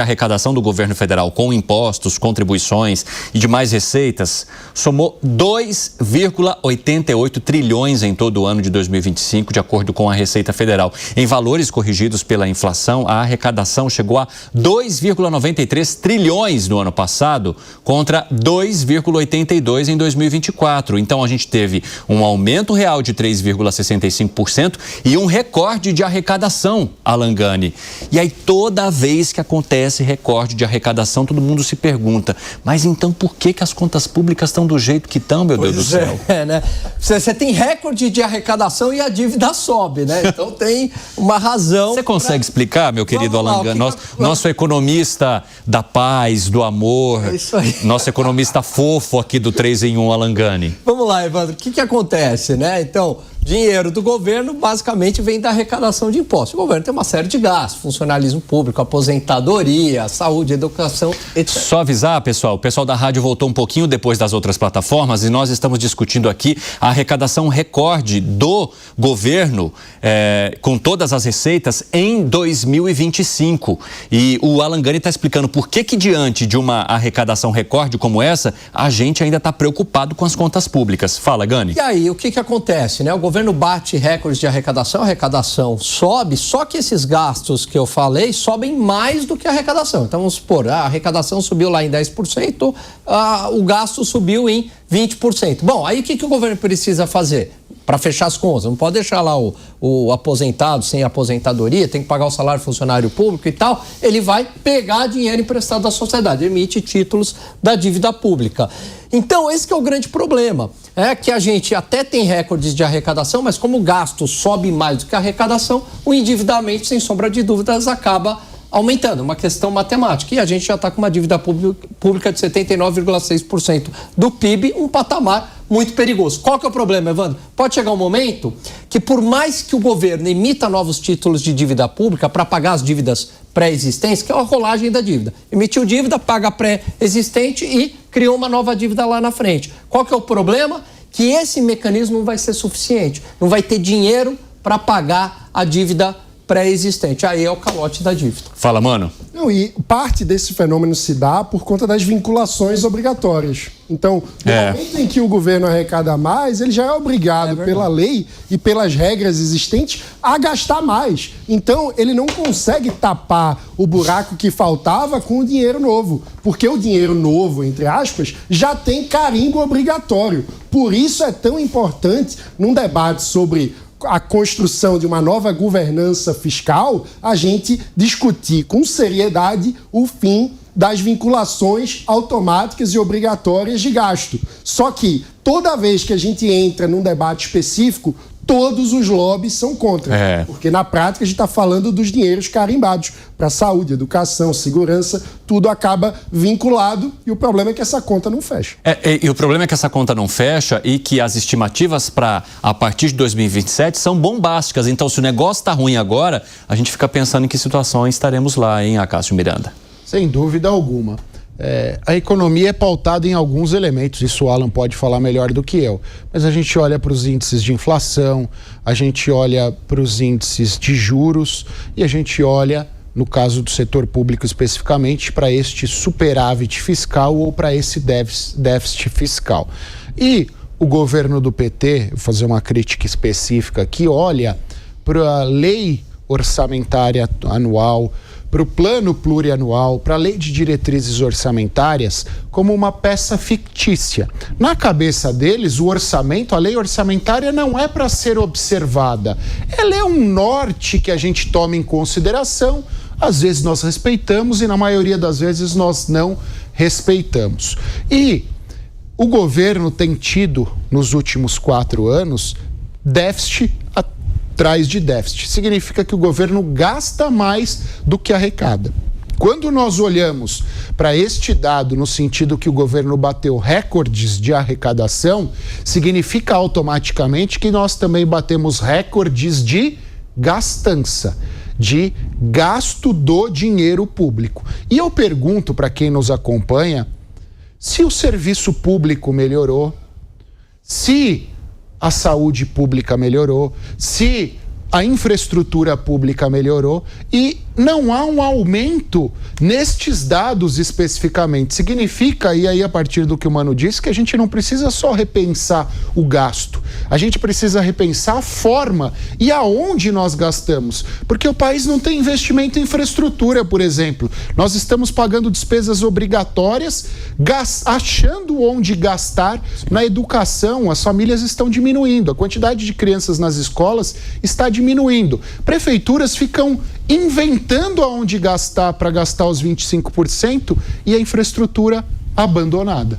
A arrecadação do governo federal com impostos, contribuições e demais receitas somou 2,88 trilhões em todo o ano de 2025, de acordo com a Receita Federal. Em valores corrigidos pela inflação, a arrecadação chegou a 2,93 trilhões no ano passado, contra 2,82 em 2024. Então, a gente teve um aumento real de 3,65% e um recorde de arrecadação, Alan Gani. E aí, toda vez que acontece esse recorde de arrecadação, todo mundo se pergunta, mas então por que as contas públicas estão do jeito que estão, meu Deus do céu? Né? Você tem recorde de arrecadação e a dívida sobe, né? Então tem uma razão. Você consegue explicar, meu querido Alan Gani? Nosso economista da paz, do amor, nosso economista fofo aqui do 3 em 1, Alan Gani. Vamos lá, Evandro, o que acontece, né? Então, dinheiro do governo basicamente vem da arrecadação de impostos. O governo tem uma série de gastos, funcionalismo público, aposentadoria, saúde, educação, etc. Só avisar, pessoal, o pessoal da rádio voltou um pouquinho depois das outras plataformas e nós estamos discutindo aqui a arrecadação recorde do governo com todas as receitas em 2025. E o Alan Gani está explicando por que diante de uma arrecadação recorde como essa, a gente ainda está preocupado com as contas públicas. Fala, Gani. E aí, o que acontece, né? O governo bate recordes de arrecadação, a arrecadação sobe, só que esses gastos que eu falei sobem mais do que a arrecadação. Então, vamos supor, a arrecadação subiu lá em 10%, o gasto subiu em 20%. Bom, aí o que o governo precisa fazer para fechar as contas? Não pode deixar lá o aposentado sem aposentadoria, tem que pagar o salário funcionário público e tal. Ele vai pegar dinheiro emprestado da sociedade, emite títulos da dívida pública. Então, esse que é o grande problema. É que a gente até tem recordes de arrecadação, mas como o gasto sobe mais do que a arrecadação, o endividamento, sem sombra de dúvidas, acaba aumentando. Uma questão matemática. E a gente já está com uma dívida pública de 79,6% do PIB, um patamar muito perigoso. Qual que é o problema, Evandro? Pode chegar um momento que, por mais que o governo emita novos títulos de dívida pública para pagar as dívidas pré-existentes, que é a rolagem da dívida. Emitiu dívida, paga a pré-existente e criou uma nova dívida lá na frente. Qual que é o problema? Que esse mecanismo não vai ser suficiente. Não vai ter dinheiro para pagar a dívida pré-existente. Aí é o calote da dívida. Fala, mano. Não, e parte desse fenômeno se dá por conta das vinculações obrigatórias. Então, no momento em que o governo arrecada mais, ele já é obrigado pela lei e pelas regras existentes a gastar mais. Então, ele não consegue tapar o buraco que faltava com o dinheiro novo. Porque o dinheiro novo, entre aspas, já tem carimbo obrigatório. Por isso é tão importante, num debate sobre a construção de uma nova governança fiscal, a gente discutir com seriedade o fim das vinculações automáticas e obrigatórias de gasto. Só que toda vez que a gente entra num debate específico, todos os lobbies são contra. Porque na prática a gente está falando dos dinheiros carimbados para saúde, educação, segurança, tudo acaba vinculado e o problema é que essa conta não fecha. E o problema é que essa conta não fecha e que as estimativas para a partir de 2027 são bombásticas. Então, se o negócio está ruim agora, a gente fica pensando em que situação estaremos lá, hein, Acácio Miranda? Sem dúvida alguma. A economia é pautada em alguns elementos, isso o Alan pode falar melhor do que eu, mas a gente olha para os índices de inflação, a gente olha para os índices de juros e a gente olha, no caso do setor público especificamente, para este superávit fiscal ou para esse déficit fiscal. E o governo do PT, vou fazer uma crítica específica aqui, olha para a lei orçamentária anual, para o plano plurianual, para a lei de diretrizes orçamentárias, como uma peça fictícia. Na cabeça deles, o orçamento, a lei orçamentária não é para ser observada. Ela é um norte que a gente toma em consideração, às vezes nós respeitamos e na maioria das vezes nós não respeitamos. E o governo tem tido, nos últimos 4 anos, déficit atrás de déficit. Significa que o governo gasta mais do que arrecada. Quando nós olhamos para este dado no sentido que o governo bateu recordes de arrecadação, significa automaticamente que nós também batemos recordes de gastança, de gasto do dinheiro público. E eu pergunto para quem nos acompanha, se o serviço público melhorou, se a saúde pública melhorou, se a infraestrutura pública melhorou e não há um aumento nestes dados especificamente. Significa, e aí a partir do que o Mano disse, que a gente não precisa só repensar o gasto, a gente precisa repensar a forma e aonde nós gastamos, porque o país não tem investimento em infraestrutura, por exemplo. Nós estamos pagando despesas obrigatórias, achando onde gastar. Na educação, as famílias estão diminuindo, a quantidade de crianças nas escolas está diminuindo. Prefeituras ficam inventando aonde gastar para gastar os 25% e a infraestrutura abandonada.